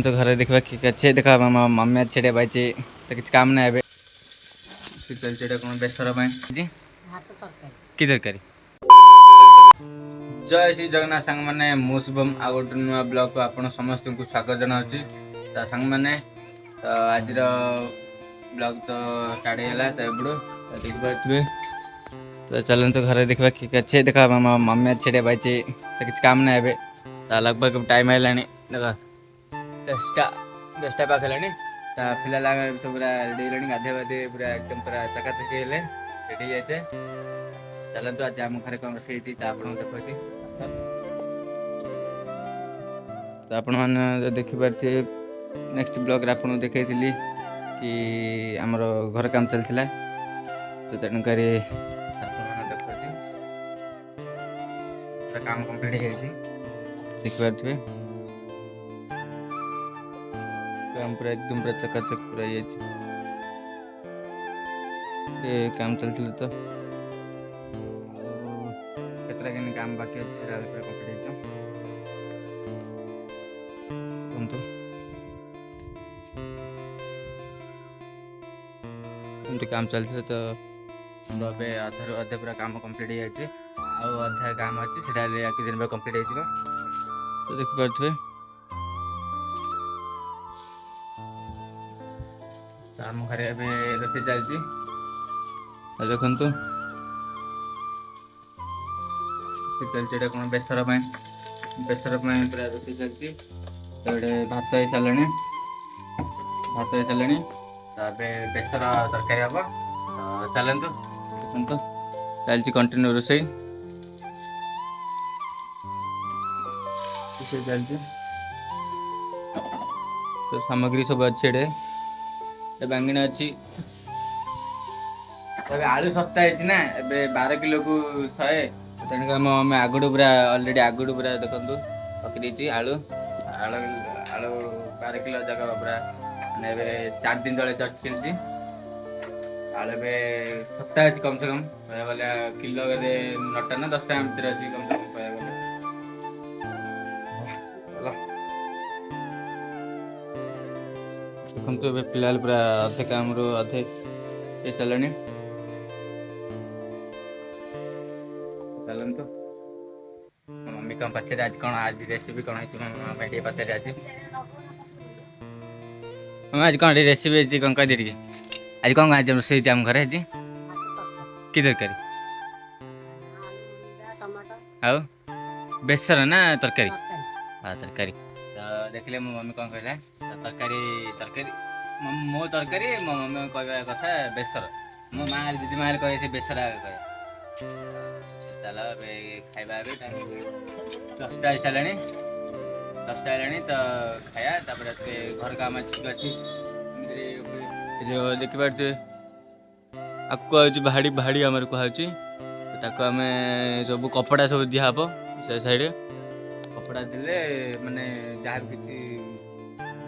तो घर देखा कि अच्छे देखा मम्मी अच्छे भाई तो किसी काम ना है चलचे कौन बेसर जी कि तरकारी जय श्री जगन्नाथ सांग मैंने मु शुभम आ गोटे नुआ ब्लॉग को आपण समस्त को स्वागत जनावि सांग मैंने तो आज ब्लॉग तो स्टार्ट है तो एबड़ू देखिए तो चलते घर देखा कि अच्छे देखा मम्मी अच्छे भाई तो किसी काम ना है तो लगभग टाइम है देखा 10टा पाख है फिलहाल सब पूरा रेडी है गाधे बाधे पूरा एकदम पूरा चकाचकी है रेडी जाते चलते आज आम घर कौन रोसे देखी तो आपण मैंने देखिपारे नेक्स्ट ब्लॉग आपको देखी कि आमर घर काम चलता तो तेणुक काम कम्प्लीट हो देखिपे काम पूरा एकदम पूरा चकाचक पूरा ये काम चलते तो केतरा के काम बाकी अच्छे पूरा कम्प्लीट हो काम चलते तो अबे अधारू अधे पूरा काम कम्प्लीट हो जाए अधा काम अच्छी से किसी दिन कम्प्लीट हो तो देखिपे आम घर रोसे चलती देखु चलते कौन बेसर पूरा रोसे चलती तो ये भात हो सारे तो बेसर तरकारी हम तो चलतु देखु चलती कंटिन्यू रोसे चलती तो सामग्री सब अच्छे बांगीना अच्छी आलू सस्ता है ना ए 12 किलो को 100 तेणुक आम आगुड़ पूरा अलरेडी आगुड़ पूरा देखो पकड़ी आलू आलू आलू 12 किलो जगह पूरा मैंने 4 दिन तले किनती आलू सस्ता अच्छी कम से कम कहला किलो 9टा ना 10टा भितर अच्छी कम से कम कहला देखो फिलहाल पूरा अधे काम अधे चलानी चलतु मम्मी कौन पचारे आज कौन आज रेसिपी कौन है मम्मी पचारे आज मम्मी आज कौन रेसिपी कौन कह दी आज कौन आज रोसे आम घर आज कि तरकारी आउ बेसर ना तरकारी हाँ तरकारी तो देखिले मो मम्मी कौन कहला तरकारी मो तरकारी मो मम्मी कह कथा बेसर मो माँ दीदी माँ कहे बेसर कहे चलो खाଇବା 10टा सारे 10टा है तो खाया घर काम अच्छी जो देखिपे आपको भाड़ी भाड़ी आम कहुच्छी तो आम सब कपड़ा सब दिहब से साइड कपड़ा देले माने जहाँ किसी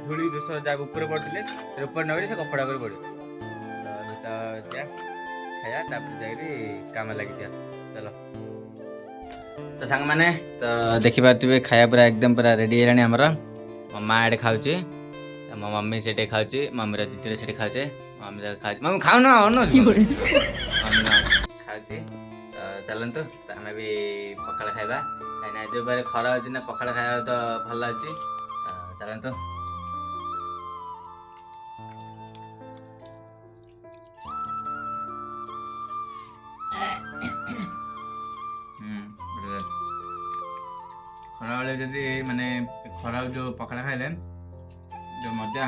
धूली दोष जहाँ ऊपर पड़े ऊपर न से कपड़ा पर पड़े तो खाया जाकि काम लगी चलो तो सांग मैंने तो देखिपे खाया पूरा एकदम पूरा रेडी है आमर मो माँ एडे खाऊे मो मम्मी से खाऊे मम्मी दीदी से खाऊे मम्मी खा मम्मी खाऊ ना मम्मी खाऊे तो चलतु तो आम भी पखाड़ खाଇବା कहीं जो बारे खरा अच्छी ना पखाड़ खाया तो भल अच्छी चलतु खरा बेले जदि माने खरा जो पखाड़ा खाइले जो मजा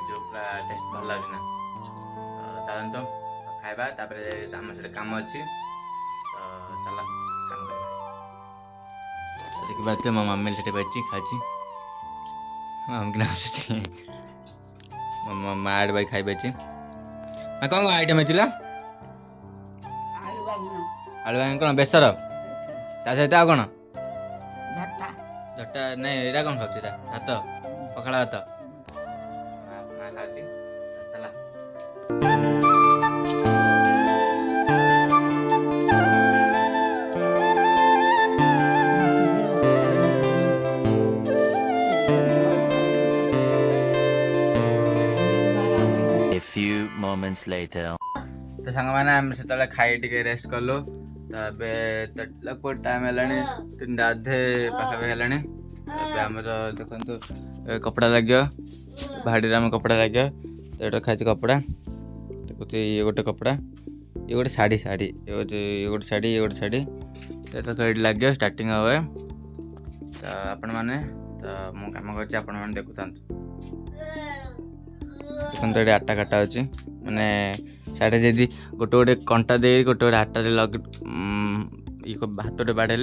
जो पूरा टेस्ट भल लगे ना चलते खाଇବା आम से काम अच्छी तो चल काम देखिए मो मम्मी से बैठी खाची मम्मी ना मो माँ भाई खाई बैठी कौन आइटम है आलू बांगन कौन बेसर ता सहित आ कौन झट्टा नहीं एटा कौन खाऊँ भात पखाड़ा भात खाऊँ चला moments later. तो सांग मैंने आम से खाई टे रेस्ट कलु तो लगभग टाइम है 3टा अधे पाखापाखि है आमर देखो कपड़ा लगे भाड़ी आम कपड़ा लगे तो ये खाई कपड़ा देखो ये गोटे कपड़ा ये गोटे शाढ़ी शाढ़ी ये गोटे शाढ़ी ये गोटे शाढ़ी तो ये लगे स्टार्टिंग हुए तो आपण मैंने तो मु कम कर आपण मैंने देखुता देखते ये आटा काटा अच्छी मैंने साढ़े जदि गोटे गोटे कंटा दे गोटे गोटे आटा लग हाथ बाड़े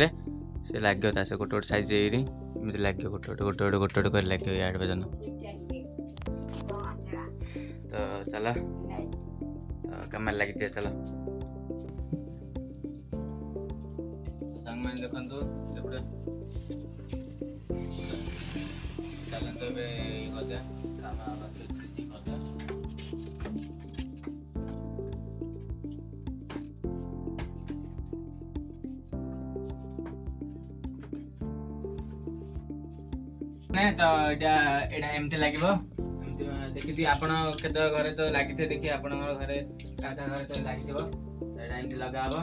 से लगे गोटे गोटे साइज एमती लगे गोटे गोटे गोटे गोटे गोटे गोटे लगे याड भजन तो चलो तो कम लगी चलो संग देखु चलते तो एमती लगे देखी आप घरे तो लगी देखिए आप घरे क्या घरे तो लगे एमती लगा तो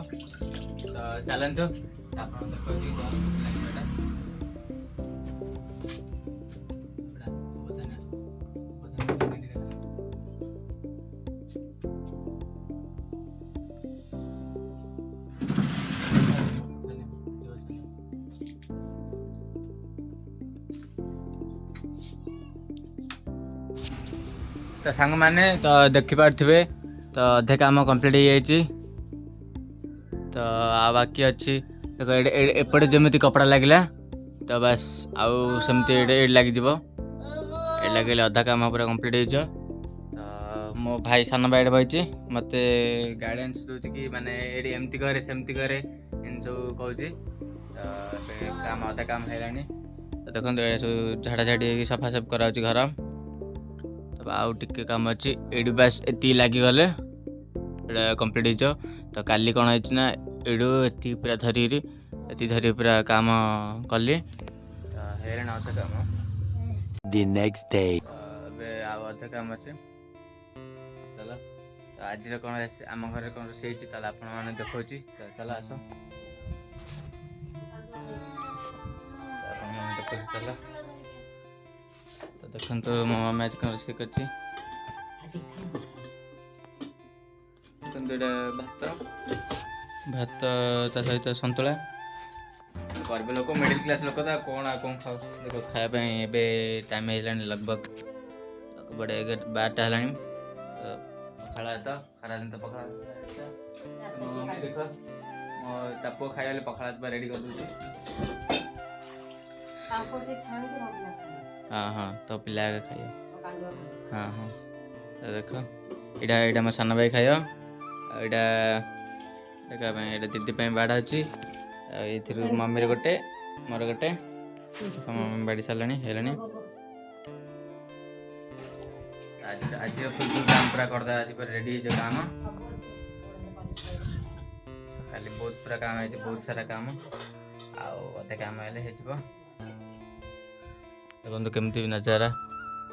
चलतु आप तो सांग मैंने तो देखी पारे तो अधे काम कंप्लीट हो जाए तो आ बाकी अच्छी देखो एपटे जमी कपड़ा लगे तो बस आउ सेमती लग लगे अधा काम पूरा कंप्लीट हो तो मो भाई सान भाई बही मत गाइडेंस दूसरी कि माने एमती करे सेमती करे इन सब कहे तो काम अधा काम है तो देखो सब झाड़ा झाड़ी सफा सफ करा घर तब आउ टिके काम अच्छी एडू बस एति लगिगले कंप्लीट हो तो काली कौन है एडू एति पूरा धरी पूरा काम कली तो है अधे काम The next day. आउ अधे काम अच्छे चलो तो आज कौन आम घर कौन रोषे आप देखा तो चलो आस देखो चलो तो देखो तो मो मामा आज कौन रोषे कर भात ता सहित संतुला गरीब लोक मिडिल क्लास लोक तो कौन खाओ देखो खायापे टाइम है लगभग बड़े 12टा है पखाड़ा तो खरा दिन तो पखाड़ा मम्मी देख तापो खाई पखाड़ा रेडी कर दूसरी हाँ हाँ तो पिला खाइ हाँ हाँ तो देख यहाँ मो सान भाई खाइ देखा दीदी बाड़ा अच्छी ये मम्मी गोटे मोर गोटे मम्मी बाड़ी सारे है आज फुल काम पूरा करदे आज पूरा रेडी हो काम खाली बहुत पूरा काम है बहुत सारा काम आधे काम है देखो केमती नजारा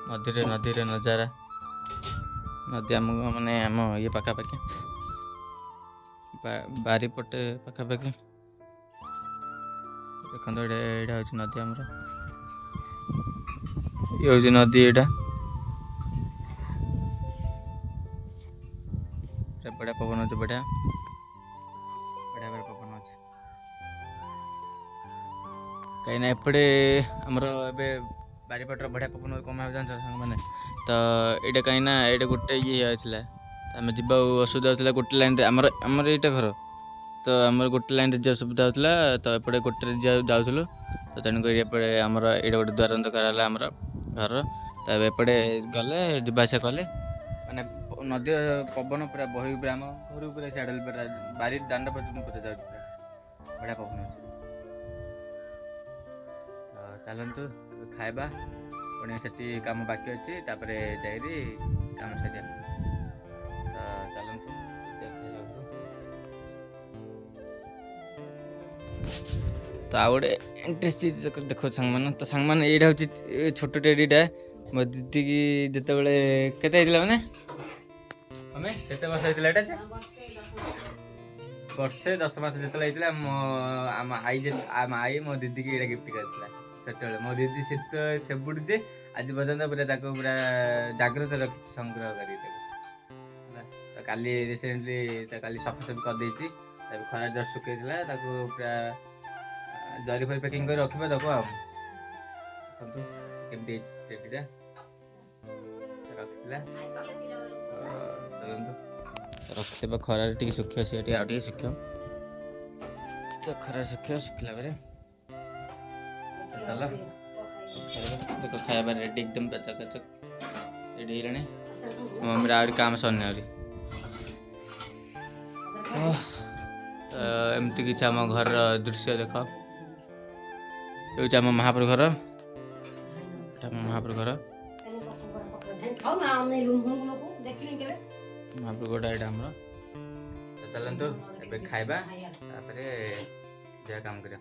नदी नजारा नदी आम माने आम ये पाखापाखि बारी पटे पाखापाखि देखो यहाँ हूँ नदी आमर ये हूँ नदी यहाँ बढ़िया पवन अच्छे बढ़िया बढ़िया भाई पवन अच्छे कहीं एपटे आमर ए बारीपटर बढ़िया पवन कम जान मैंने तो ये कहीं ये गोटे ये होता आम जा असुविधा होता गोटे लाइन आमर आमर यहाँ घर तो आमर गोटे लाइन जा सुविधा होता तो एपटे गोटे जाऊँ तो तेणुक एपटे आमर ये गोटे द्वारंत कराला आमर घर तो एपटे गले जावासा कले मैंने नदी पवन पूरा बही पूरा आम घर पूरा सियाड़े पूरा बारी दांड पर्यटन पूरा जाऊँ पूरा बढ़िया पवन तो चलतु खाଇବା पुणी से काम बाकी अच्छी तापर जाइरी काम सारिया तो चलतु तो आ गए इंटरेस्ट चीज देखो सांग मैंने तो सांग मैंने यहाँ हूँ छोट टेडीटा मो दीदी की जिते बड़े केते मैंने ଆମେ କେତେ ବର୍ଷ ହେଇଥିଲା ଏଇଟା ଯେ ବର୍ଷେ 10 ମାସ ଯେତେବେଳେ ହେଇଥିଲା ଆମ ଆଈ ମୋ ଦିଦିକି ଏଇଟା ଗିଫ୍ଟ କରିଥିଲା ସେତେବେଳେ। ମୋ ଦିଦି ସେବୁଠୁ ଯେ ଆଜି ପର୍ଯ୍ୟନ୍ତ ପୁରା ତାକୁ ପୁରା ଜାଗ୍ରତ ରଖିଛି ସଂଗ୍ରହ କରିକି ତାକୁ ହେଲା। ତ କାଲି ରିସେଣ୍ଟଲି କାଲି ସଫାସଫି କରିଦେଇଛି। ତାକୁ ଖରା ଜଷ୍ଟ ଶୁଖେଇଥିଲା ତାକୁ ପୁରା ଜରି ଫରି ପ୍ୟାକିଂ କରି ରଖିବା ତାକୁ ଆଉ ଦେଖନ୍ତୁ କେମିତି ହେଇଛି ଟେଡିଟା ରଖିଥିଲା ଦେଖନ୍ତୁ ରଖିଥିବା ଖରାରେ ଟିକେ ଶୁଖିବ ସିଏ ଟିକେ ଆଉ ଟିକେ ଶୁଖିବ ତ ଖରାରେ ଶୁଖିଲା ପରେ ଚାଲ ଦେଖ ଖାଇବା ରେଡ଼ି ଏକଦମ ଚକାଚକ ରେଡ଼ି ହେଇଗଲାଣି। ମମ୍ମିର ଆହୁରି କାମ ସରିନି ଆହୁରି। ଏମିତି କିଛି ଆମ ଘରର ଦୃଶ୍ୟ ଦେଖ ହେଉଛି ଆମ ମହାପ୍ରଭୁ ଘର। ଏଟା ଆମ ମହାପ୍ରଭୁ ଘର ମହାପ୍ରଭୁ ଘରଟା ଏଇଟା ଆମର। ତ ଚାଲନ୍ତୁ ଏବେ ଖାଇବା ତାପରେ ଯାହା କାମ କରିବା।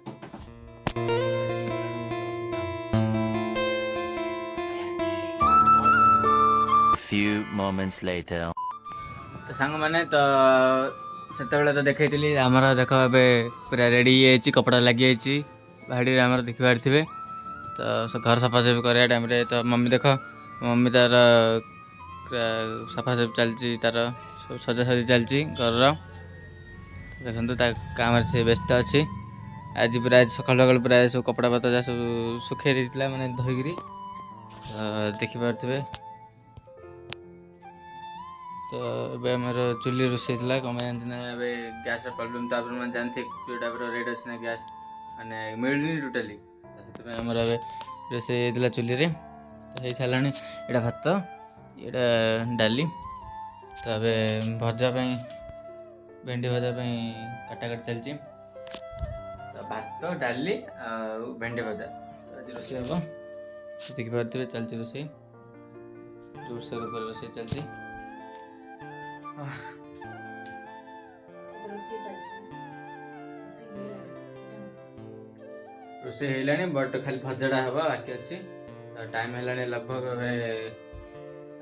A few moments later. ତ ସାଙ୍ଗମାନେ ତ ସେତେବେଳେ ତ ଦେଖେଇଥିଲି ଆମର ଦେଖ ଏବେ ପୁରା ରେଡ଼ି ହେଇଯାଇଛି କପଡ଼ା ଲାଗିଯାଇଛି ବାଡ଼ିରେ ଆମର ଦେଖିପାରିଥିବେ। ତ ଘର ସଫାସଫି କରିବା ଟାଇମ୍ରେ ତ ମମ୍ମି ଦେଖ ମମ୍ମି ତାର ସଫାସଫି ଚାଲିଛି ତାର ସବୁ ସଜାସଜି ଚାଲିଛି ଘରର। ଦେଖନ୍ତୁ ତା କାମରେ ସେ ବ୍ୟସ୍ତ ଅଛି। ଆଜି ପୁରା ସକାଳୁ ସକାଳୁ ପୁରା ସବୁ କପଡ଼ା ପତ୍ର ଯାହା ସବୁ ଶୁଖେଇ ଦେଇଥିଲା ମାନେ ଧୋଇକିରି ଦେଖିପାରୁଥିବେ। ତ ଏବେ ଆମର ଚୁଲି ରୋଷେଇ ଥିଲା କ'ଣ ପାଇଁ ଜାଣିଛି ନା ଏବେ ଗ୍ୟାସ୍ର ପ୍ରୋବ୍ଲେମ୍ ତାପରେ ମାନେ ଜାଣିଥିବେ ଯେଉଁଟା ପୁରା ରେଟ୍ ଅଛି ନା ଗ୍ୟାସ୍ ମାନେ ମିଳୁନି ଟୋଟାଲି। ସେଥିପାଇଁ ଆମର ଏବେ ରୋଷେଇ ହେଇଥିଲା ଚୁଲିରେ ତ ହେଇସାରିଲାଣି। ଏଇଟା ଭାତ ଏଇଟା ଡାଲି ତ ଏବେ ଭଜା ପାଇଁ ଭେଣ୍ଡି ଭଜା ପାଇଁ କାଟାକାଟି ଚାଲିଛି। ତ ଭାତ ଡାଲି ଆଉ ଭେଣ୍ଡି ଭଜା ତ ଆଜି ରୋଷେଇ ହେବ ଦେଖିପାରୁଥିବେ ଚାଲିଛି ରୋଷେଇ ଜୋରସୋର ଉପରେ ରୋଷେଇ ଚାଲିଛି। ରୋଷେଇ ହେଇଲାଣି ବଟ୍ ଖାଲି ଭଜାଟା ହେବ ବାକି ଅଛି। ତ ଟାଇମ୍ ହେଲାଣି ଲଗଭଗ ଏବେ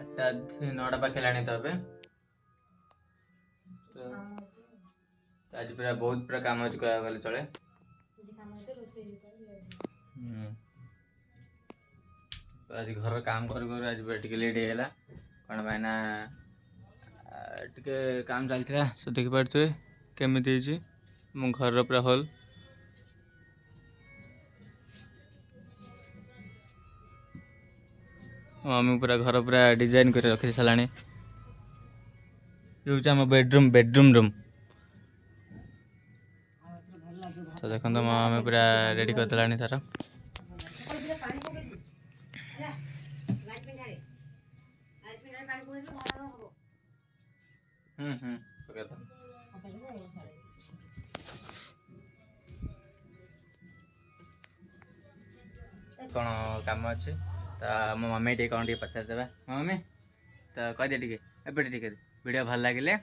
8ଟା 9ଟା ପାଖ ହେଲାଣି। ତ ଏବେ ତ ଆଜି ପୁରା ବହୁତ ପୁରା କାମ ଅଛି କହିବାକୁ ଗଲେ ଚଳେ। ତ ଆଜି ଘର କାମ କରୁ କରୁ ଆଜି ଟିକେ ଲେଟ୍ ହେଇଗଲା କ'ଣ ପାଇଁ ନା ଟିକେ କାମ ଚାଲିଥିଲା ସେ ଦେଖିପାରୁଥିବେ କେମିତି ହେଇଛି ମୋ ଘରର ପୁରା ହଲ୍। ମମ୍ମି ପୁରା ଘର ପୁରା ଡିଜାଇନ୍ କରି ରଖି ସାରିଲାଣି। ହେଉଛି ଆମ ବେଡରୁମ୍ ରୁମ୍। ତ ଦେଖନ୍ତୁ ମମ୍ମି ପୁରା ରେଡ଼ି କରିଦେଲାଣି ତାର। କ'ଣ କାମ ଅଛି ତ ମୋ ମମ୍ମି ଟିକେ କ'ଣ ଟିକେ ପଚାରିଦେବା। ମମ୍ମି ତ କହିଦିଏ ଟିକେ ଏପଟେ ଟିକେ ଭିଡ଼ିଓ ଭଲ ଲାଗିଲେ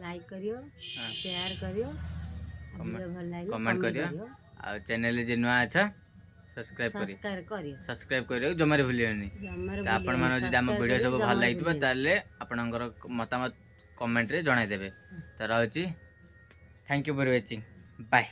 ଲାଇକ୍ କରିବ ସେୟାର କରିବ କମେଣ୍ଟ କରିବ ଆଉ ଚ୍ୟାନେଲରେ ଯେ ନୂଆ ଅଛ ସବସ୍କ୍ରାଇବ୍ କରିବାକୁ ଜମାରେ ଭୁଲିବନି। ତ ଆପଣମାନେ ଯଦି ଆମ ଭିଡ଼ିଓ ସବୁ ଭଲ ଲାଗିଥିବ ତାହେଲେ ଆପଣଙ୍କର ମତାମତ କମେଣ୍ଟରେ ଜଣାଇଦେବେ। ତ ରହୁଛି thank you for watching bye.